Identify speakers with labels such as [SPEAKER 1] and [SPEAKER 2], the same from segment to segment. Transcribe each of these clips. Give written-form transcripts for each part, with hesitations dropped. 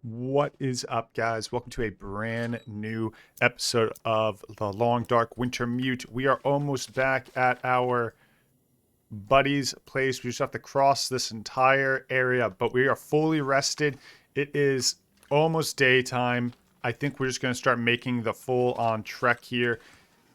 [SPEAKER 1] What is up, guys? Welcome to a brand new episode of the Long Dark Wintermute. We are almost back at our buddy's place. We just have to cross this entire area, but we are fully rested. It is almost daytime. I think we're just going to start making the full-on trek here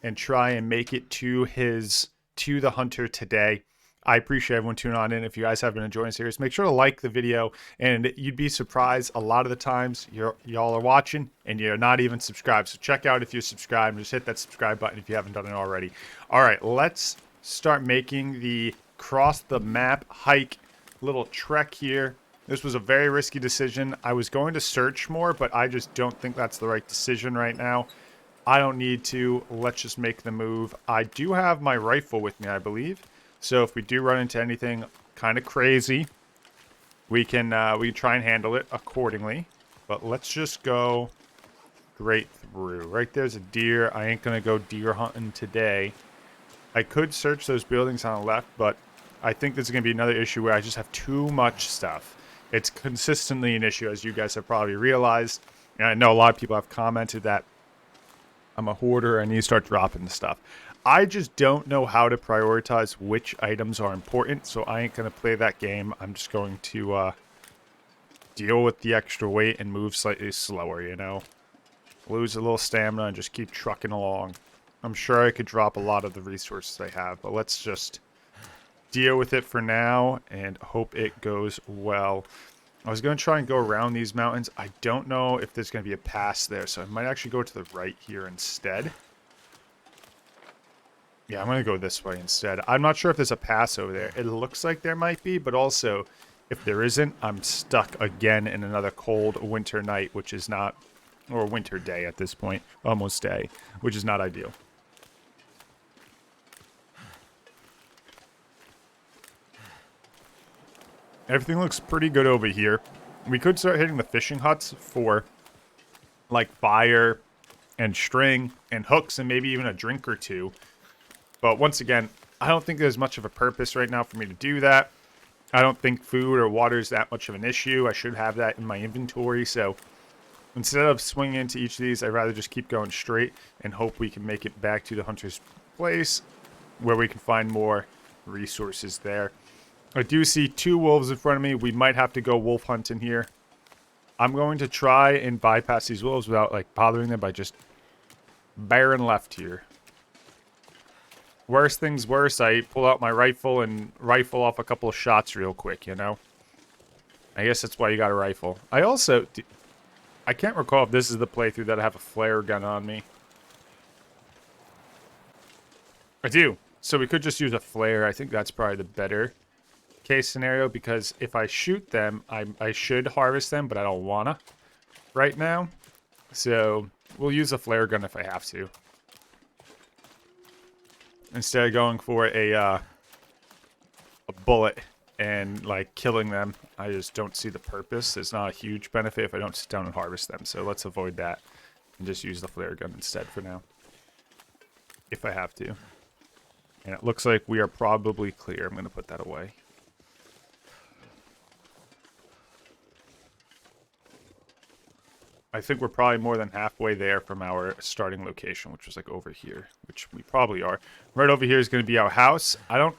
[SPEAKER 1] and try and make it to the hunter today. I appreciate everyone tuning on in. If you guys have been enjoying the series, make sure to like the video, and you'd be surprised a lot of the times y'all are watching and you're not even subscribed. So check out if you're subscribed. Just hit that subscribe button if you haven't done it already. All right, let's start making the cross the map hike little trek here. This was a very risky decision. I was going to search more, but I just don't think that's the right decision right now. I don't need to. Let's just make the move. I do have my rifle with me, I believe. So if we do run into anything kind of crazy, we can try and handle it accordingly. But let's just go straight through. Right there's a deer. I ain't gonna go deer hunting today. I could search those buildings on the left, but I think this is gonna be another issue where I just have too much stuff. It's consistently an issue, as you guys have probably realized. And I know a lot of people have commented that I'm a hoarder and you start dropping the stuff. I just don't know how to prioritize which items are important, so I ain't going to play that game. I'm just going to deal with the extra weight and move slightly slower, you know? Lose a little stamina and just keep trucking along. I'm sure I could drop a lot of the resources I have, but let's just deal with it for now and hope it goes well. I was going to try and go around these mountains. I don't know if there's going to be a pass there, so I might actually go to the right here instead. Yeah, I'm going to go this way instead. I'm not sure if there's a pass over there. It looks like there might be, but also, if there isn't, I'm stuck again in another cold winter night, which is not, or winter day at this point, almost day, which is not ideal. Everything looks pretty good over here. We could start hitting the fishing huts for, like, fire and string and hooks and maybe even a drink or two. But once again, I don't think there's much of a purpose right now for me to do that. I don't think food or water is that much of an issue. I should have that in my inventory. So instead of swinging into each of these, I'd rather just keep going straight and hope we can make it back to the hunter's place where we can find more resources there. I do see two wolves in front of me. We might have to go wolf hunting here. I'm going to try and bypass these wolves without like bothering them by just barren left here. Worst things worse, I pull out my rifle and rifle off a couple of shots real quick, you know? I guess that's why you got a rifle. I can't recall if this is the playthrough that I have a flare gun on me. I do. So we could just use a flare. I think that's probably the better case scenario, because if I shoot them, I should harvest them, but I don't wanna right now. So we'll use a flare gun if I have to. Instead of going for a bullet and, like, killing them, I just don't see the purpose. There's not a huge benefit if I don't sit down and harvest them. So let's avoid that and just use the flare gun instead for now. If I have to. And it looks like we are probably clear. I'm going to put that away. I think we're probably more than halfway there from our starting location, which was like over here, which we probably are. Right over here is going to be our house. I don't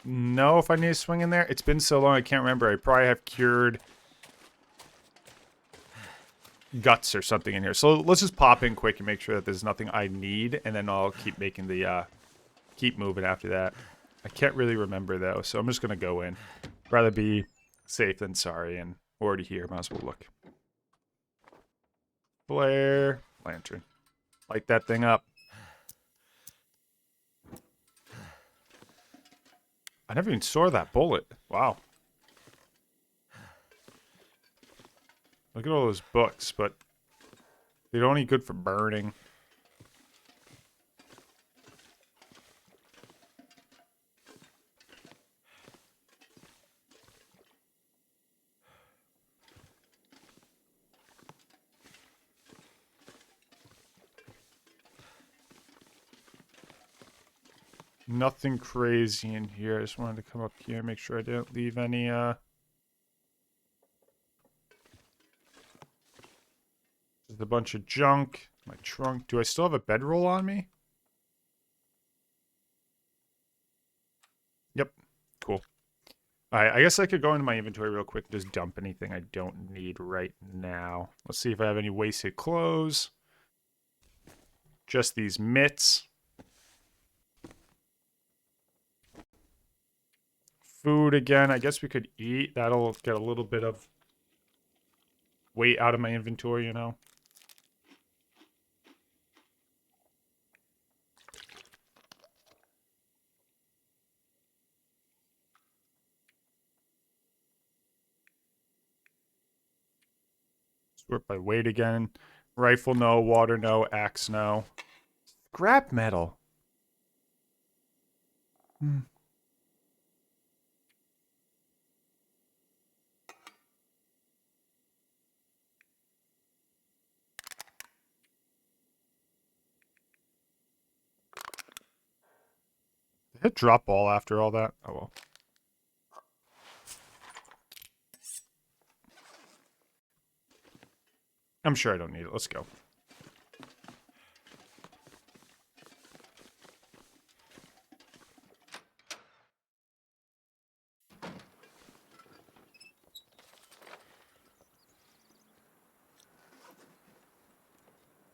[SPEAKER 1] know if I need to swing in there. It's been so long, I can't remember. I probably have cured guts or something in here. So let's just pop in quick and make sure that there's nothing I need, and then I'll keep making the, keep moving after that. I can't really remember, though, so I'm just going to go in. Rather be safe than sorry, and already here. Might as well look. Flare. Lantern. Light that thing up. I never even saw that bullet. Wow. Look at all those books, but they're only good for burning. Nothing crazy in here. I just wanted to come up here and make sure I didn't leave any a bunch of junk. My trunk. Do I still have a bedroll on me? Yep. Cool. Alright, I guess I could go into my inventory real quick and just dump anything I don't need right now. Let's see if I have any wasted clothes. Just these mitts. Food again. I guess we could eat. That'll get a little bit of weight out of my inventory, you know. Sort by weight again. Rifle no, water no, axe no. Scrap metal. Hmm. Did it drop all after all that? Oh well. I'm sure I don't need it. Let's go.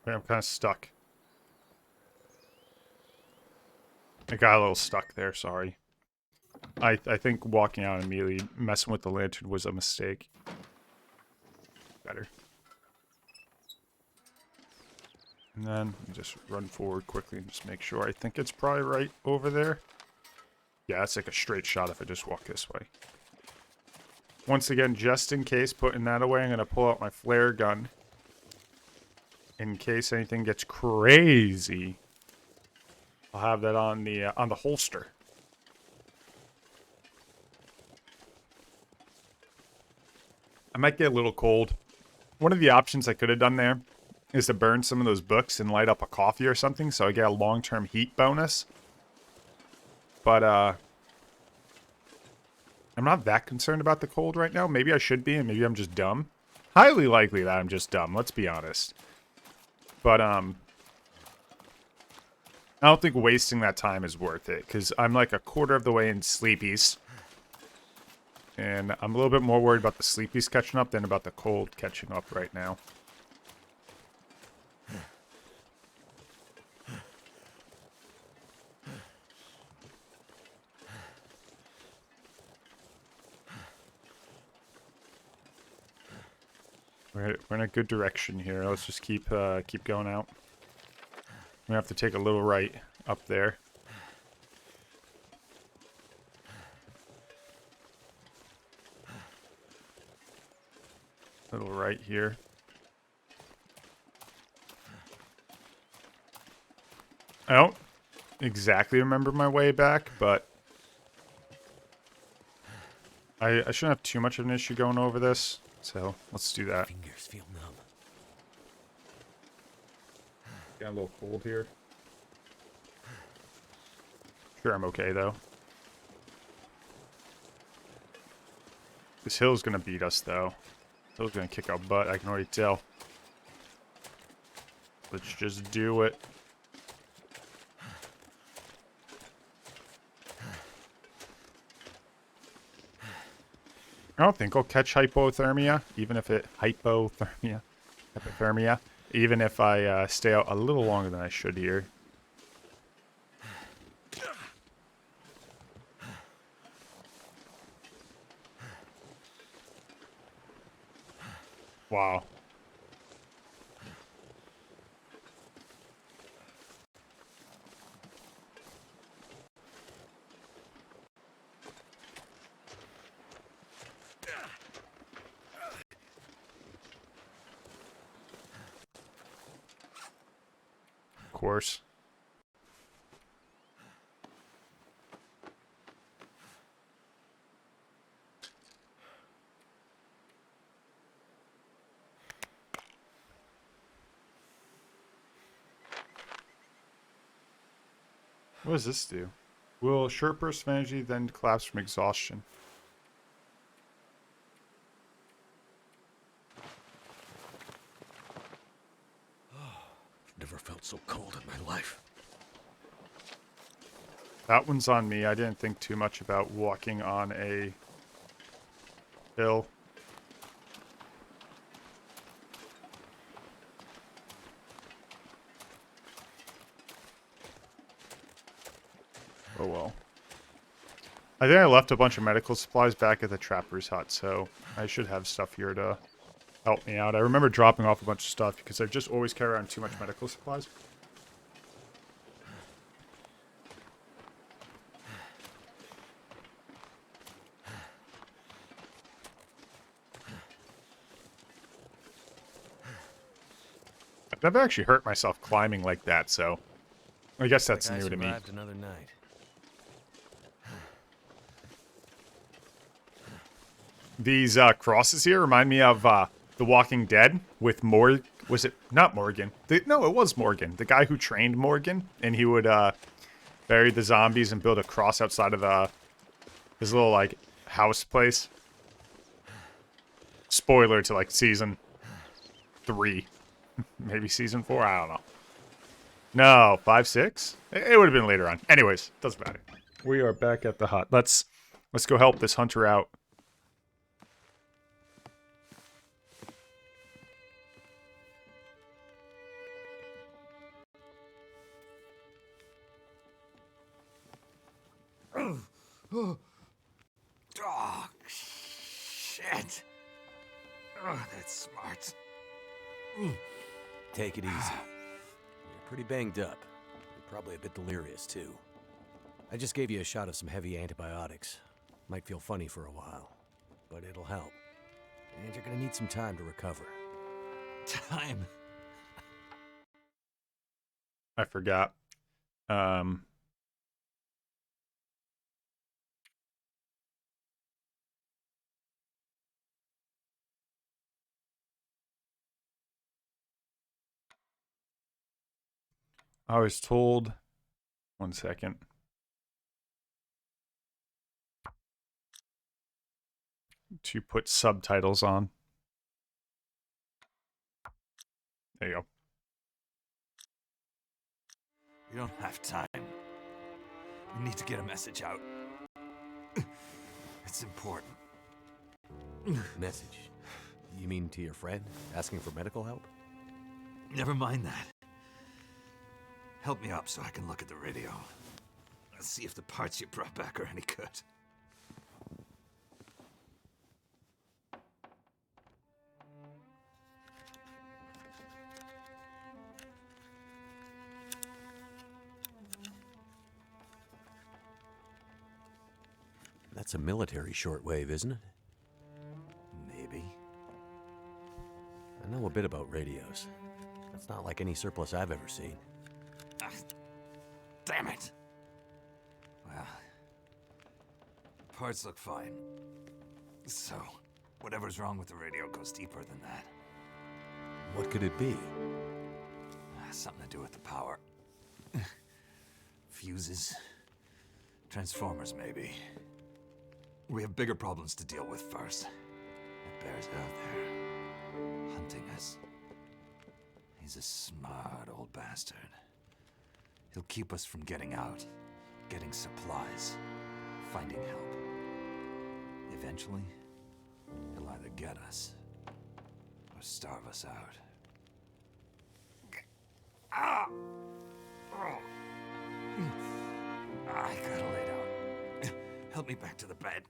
[SPEAKER 1] Okay, I'm kind of stuck. I got a little stuck there, sorry. I think walking out immediately, messing with the lantern was a mistake. Better. And then just run forward quickly and just make sure. I think it's probably right over there. Yeah, it's like a straight shot if I just walk this way. Once again, just in case, putting that away, I'm going to pull out my flare gun. In case anything gets crazy. I'll have that on the holster. I might get a little cold. One of the options I could have done there is to burn some of those books and light up a coffee or something so I get a long-term heat bonus. But, I'm not that concerned about the cold right now. Maybe I should be, and maybe I'm just dumb. Highly likely that I'm just dumb, let's be honest. But, I don't think wasting that time is worth it, because I'm like a quarter of the way in Sleepies. And I'm a little bit more worried about the Sleepies catching up than about the cold catching up right now. We're in a good direction here. Let's just keep going out. We have to take a little right up there. Little right here. I don't exactly remember my way back, but I shouldn't have too much of an issue going over this. So let's do that.
[SPEAKER 2] Fingers feel numb.
[SPEAKER 1] Got a little cold here. Sure, I'm okay though. This hill's gonna beat us though. This hill's gonna kick our butt, I can already tell. Let's just do it. I don't think I'll catch hypothermia, even if hypothermia, even if I stay out a little longer than I should here. Wow. Of course. What does this do? Will short burst of energy then collapse from exhaustion?
[SPEAKER 2] felt so cold in my life.
[SPEAKER 1] That one's on me. I didn't think too much about walking on a hill. Oh well. I think I left a bunch of medical supplies back at the trapper's hut, so I should have stuff here to help me out. I remember dropping off a bunch of stuff because I just always carry around too much medical supplies. I've never actually hurt myself climbing like that, so I guess that's new to me.
[SPEAKER 2] Another night.
[SPEAKER 1] These crosses here remind me of The Walking Dead with was it not Morgan? No, it was Morgan. The guy who trained Morgan, and he would bury the zombies and build a cross outside of his little like house place. Spoiler to like season 3, maybe season 4. I don't know. No, 5, 6. It would have been later on. Anyways, doesn't matter. We are back at the hut. Let's go help this hunter out.
[SPEAKER 2] Oh, shit. Oh, that's smart. Take it easy. You're pretty banged up. You're probably a bit delirious, too. I just gave you a shot of some heavy antibiotics. Might feel funny for a while, but it'll help. And you're gonna need some time to recover. Time?
[SPEAKER 1] I forgot. I was told, 1 second, to put subtitles on. There you go.
[SPEAKER 2] You don't have time. We need to get a message out. It's important. Message? You mean to your friend, asking for medical help? Never mind that. Help me up so I can look at the radio. Let's see if the parts you brought back are any good. That's a military shortwave, isn't it? Maybe. I know a bit about radios. It's not like any surplus I've ever seen. Damn it! Well, parts look fine. So, whatever's wrong with the radio goes deeper than that. What could it be? Something to do with the power. Fuses. Transformers, maybe. We have bigger problems to deal with first. That bear's out there, hunting us. He's a smart old bastard. He'll keep us from getting out, getting supplies, finding help. Eventually, he'll either get us or starve us out. Ah! Oh. I gotta lay down. Help me back to the bed.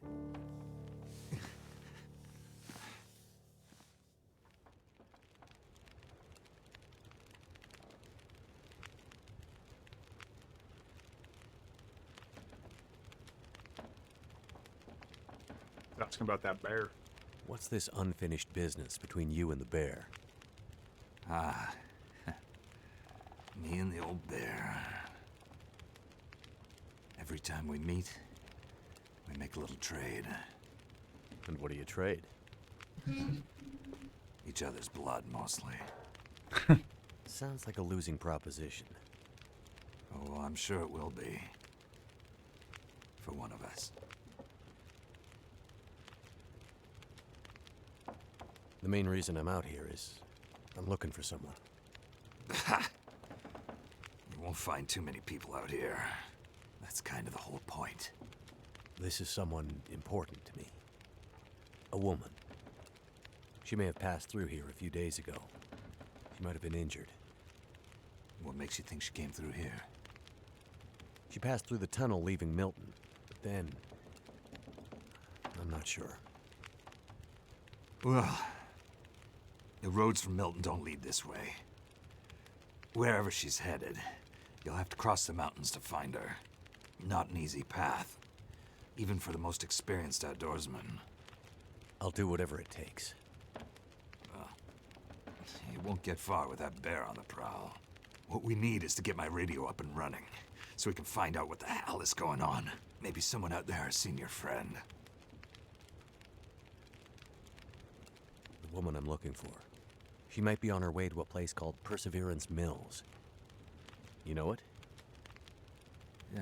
[SPEAKER 1] Asking about that bear.
[SPEAKER 2] What's this unfinished business between you and the bear? Ah, me and the old bear. Every time we meet, we make a little trade. And what do you trade? Each other's blood, mostly. Sounds like a losing proposition. Oh, I'm sure it will be. For one of us. The main reason I'm out here is I'm looking for someone. won't find too many people out here. That's kind of the whole point.
[SPEAKER 3] This is someone important to me. A woman. She may have passed through here a few days ago. She might have been injured.
[SPEAKER 2] What makes you think she came through here?
[SPEAKER 3] She passed through the tunnel leaving Milton, but then... I'm not sure.
[SPEAKER 2] Well, the roads from Milton don't lead this way. Wherever she's headed, you'll have to cross the mountains to find her. Not an easy path, even for the most experienced outdoorsman.
[SPEAKER 3] I'll do whatever it takes.
[SPEAKER 2] You won't get far with that bear on the prowl. What we need is to get my radio up and running, so we can find out what the hell is going on. Maybe someone out there has seen your friend.
[SPEAKER 3] The woman I'm looking for. She might be on her way to a place called Perseverance Mills. You know it?
[SPEAKER 2] Yeah.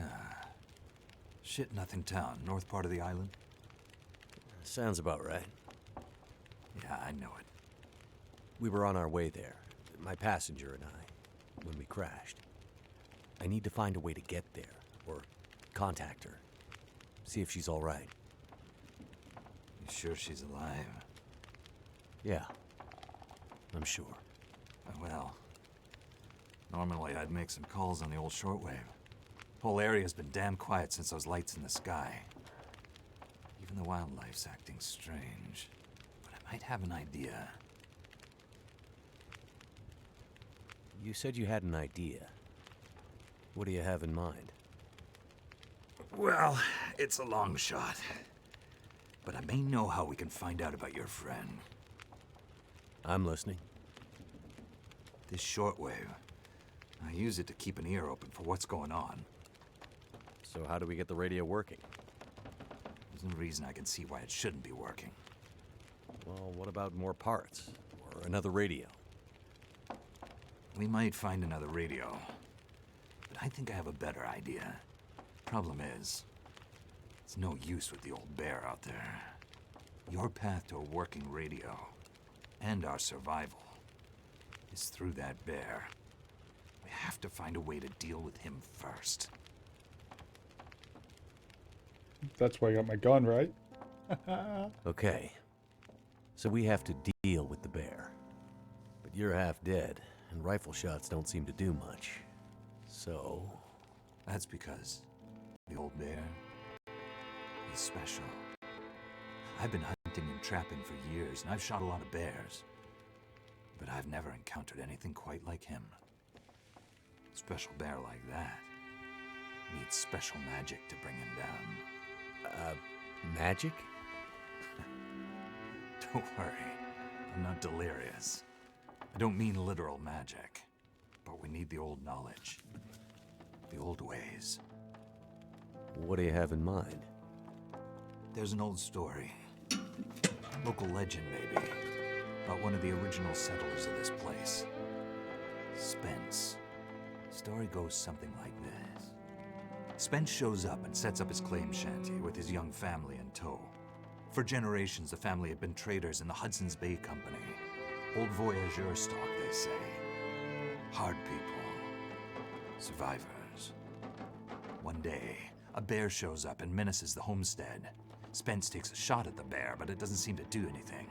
[SPEAKER 2] Shit-nothing town, north part of the island.
[SPEAKER 3] Sounds about right.
[SPEAKER 2] Yeah, I know it.
[SPEAKER 3] We were on our way there, my passenger and I, when we crashed. I need to find a way to get there, or contact her. See if she's all right.
[SPEAKER 2] You sure she's alive?
[SPEAKER 3] Yeah, I'm sure.
[SPEAKER 2] Well, normally I'd make some calls on the old shortwave. Whole area's been damn quiet since those lights in the sky. Even the wildlife's acting strange. But I might have an idea.
[SPEAKER 3] You said you had an idea. What do you have in mind?
[SPEAKER 2] Well, it's a long shot. But I may know how we can find out about your friend.
[SPEAKER 3] I'm listening.
[SPEAKER 2] This shortwave, I use it to keep an ear open for what's going on.
[SPEAKER 3] So how do we get the radio working?
[SPEAKER 2] There's no reason I can see why it shouldn't be working.
[SPEAKER 3] Well, what about more parts? Or another radio?
[SPEAKER 2] We might find another radio. But I think I have a better idea. Problem is, it's no use with the old bear out there. Your path to a working radio, and our survival, is through that bear. We have to find a way to deal with him first.
[SPEAKER 1] That's why I got my gun, right?
[SPEAKER 3] Okay. So we have to deal with the bear. But you're half dead, and rifle shots don't seem to do much. So...
[SPEAKER 2] That's because the old bear is special. I've been hunting and trapping for years, and I've shot a lot of bears. But I've never encountered anything quite like him. A special bear like that needs special magic to bring him down.
[SPEAKER 3] Magic?
[SPEAKER 2] Don't worry, I'm not delirious. I don't mean literal magic, but we need the old knowledge. The old ways.
[SPEAKER 3] What do you have in mind?
[SPEAKER 2] There's an old story. Local legend, maybe. About one of the original settlers of this place. Spence. Story goes something like this. Spence shows up and sets up his claim shanty with his young family in tow. For generations, the family had been traders in the Hudson's Bay Company. Old voyageur stock, they say. Hard people. Survivors. One day, a bear shows up and menaces the homestead. Spence takes a shot at the bear, but it doesn't seem to do anything.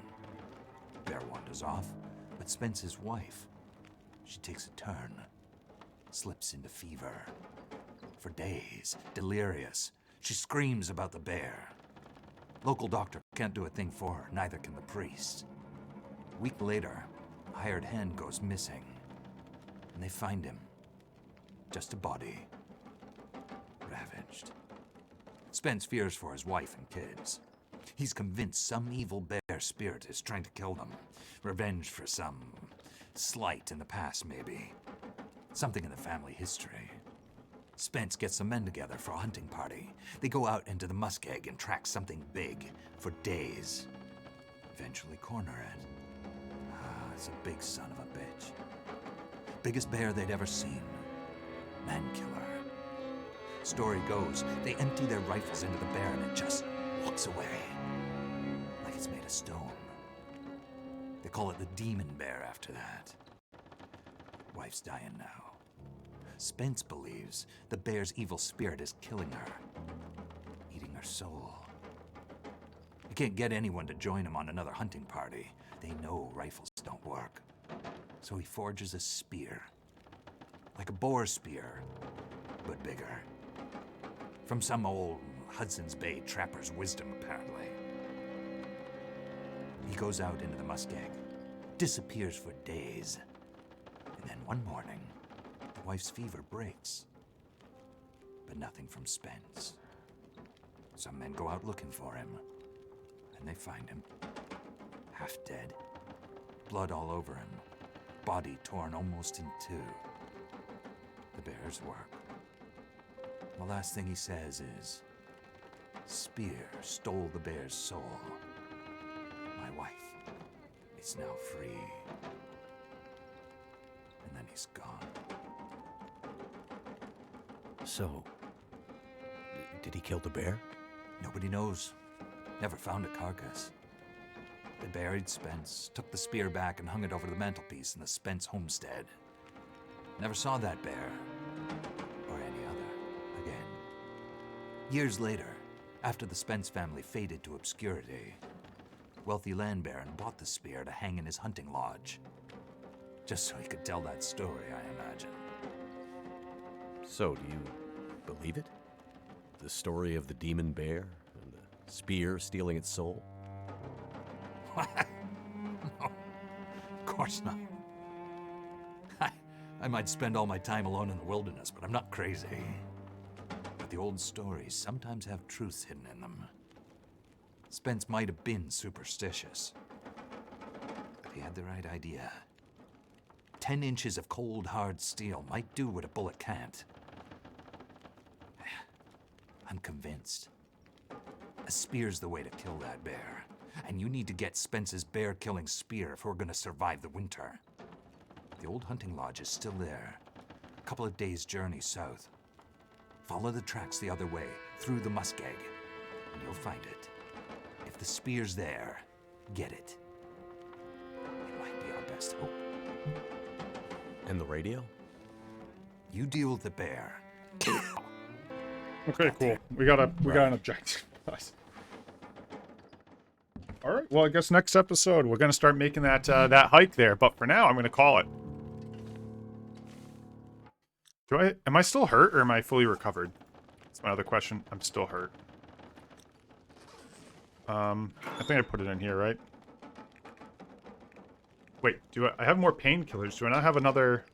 [SPEAKER 2] The bear wanders off, but Spence's wife, she takes a turn. Slips into fever. For days, delirious, she screams about the bear. Local doctor can't do a thing for her, neither can the priest. A week later, a hired hand goes missing. And they find him. Just a body. Ravaged. Spence fears for his wife and kids. He's convinced some evil bear spirit is trying to kill them. Revenge for some slight in the past, maybe. Something in the family history. Spence gets some men together for a hunting party. They go out into the muskeg and track something big for days. Eventually corner it. It's a big son of a bitch. Biggest bear they'd ever seen. Man-killer. Story goes, they empty their rifles into the bear and it just walks away. Like it's made of stone. They call it the demon bear after that. Wife's dying now. Spence believes the bear's evil spirit is killing her, eating her soul. He can't get anyone to join him on another hunting party. They know rifles don't work. So he forges a spear. Like a boar spear, but bigger. From some old Hudson's Bay trapper's wisdom, apparently. He goes out into the muskeg, disappears for days. And then one morning, the wife's fever breaks. But nothing from Spence. Some men go out looking for him, and they find him. Half dead. Blood all over him. Body torn almost in two. The bear's work. The last thing he says is, "Spear stole the bear's soul. My wife is now free." And then he's gone.
[SPEAKER 3] So, did he kill the bear?
[SPEAKER 2] Nobody knows. Never found a carcass. They buried Spence, took the spear back and hung it over the mantelpiece in the Spence homestead. Never saw that bear, or any other, again. Years later, after the Spence family faded to obscurity, wealthy land baron bought the spear to hang in his hunting lodge. Just so he could tell that story, I imagine.
[SPEAKER 3] So, do you believe it? The story of the demon bear and the spear stealing its soul?
[SPEAKER 2] No, of course not. I might spend all my time alone in the wilderness, but I'm not crazy. But the old stories sometimes have truths hidden in them. Spence might have been superstitious, but he had the right idea. 10 inches of cold, hard steel might do what a bullet can't. I'm convinced. A spear's the way to kill that bear. And you need to get Spence's bear-killing spear if we're gonna survive the winter. The old hunting lodge is still there. A couple of days' journey south. Follow the tracks the other way, through the muskeg, and you'll find it. If the spear's there, get it. It might be our best hope.
[SPEAKER 3] And the radio?
[SPEAKER 2] You deal with the bear.
[SPEAKER 1] Okay, cool. We got an objective. Nice. All right. Well, I guess next episode we're gonna start making that that hike there. But for now, I'm gonna call it. Am I still hurt or am I fully recovered? That's my other question. I'm still hurt. I think I put it in here, right? Wait, I have more painkillers? Do I not have another?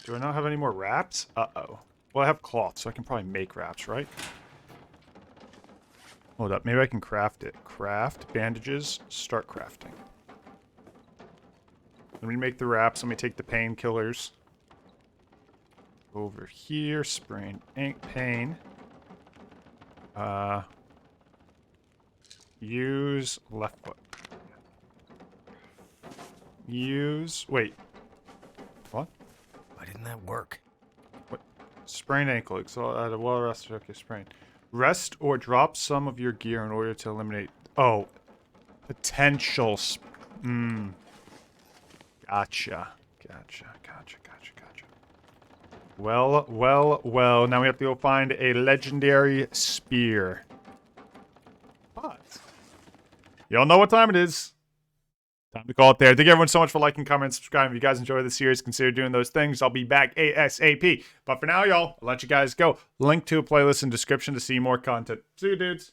[SPEAKER 1] Do I not have any more wraps? Uh-oh. Well, I have cloth, so I can probably make wraps, right? Hold up. Maybe I can craft it. Craft. Bandages. Start crafting. Let me make the wraps. Let me take the painkillers. Over here. Sprain ink pain. Use left foot. Use... Wait. What?
[SPEAKER 3] Why didn't that work?
[SPEAKER 1] What? Sprained ankle. At a well-rested. Okay, sprain. Rest or drop some of your gear in order to eliminate... Oh. Potential... Gotcha. Well. Now we have to go find a legendary spear. But... y'all know what time it is. Time to call it there. Thank you everyone so much for liking, commenting, subscribing. If you guys enjoy the series, consider doing those things. I'll be back ASAP. But for now, y'all, I'll let you guys go. Link to a playlist in description to see more content. See you, dudes.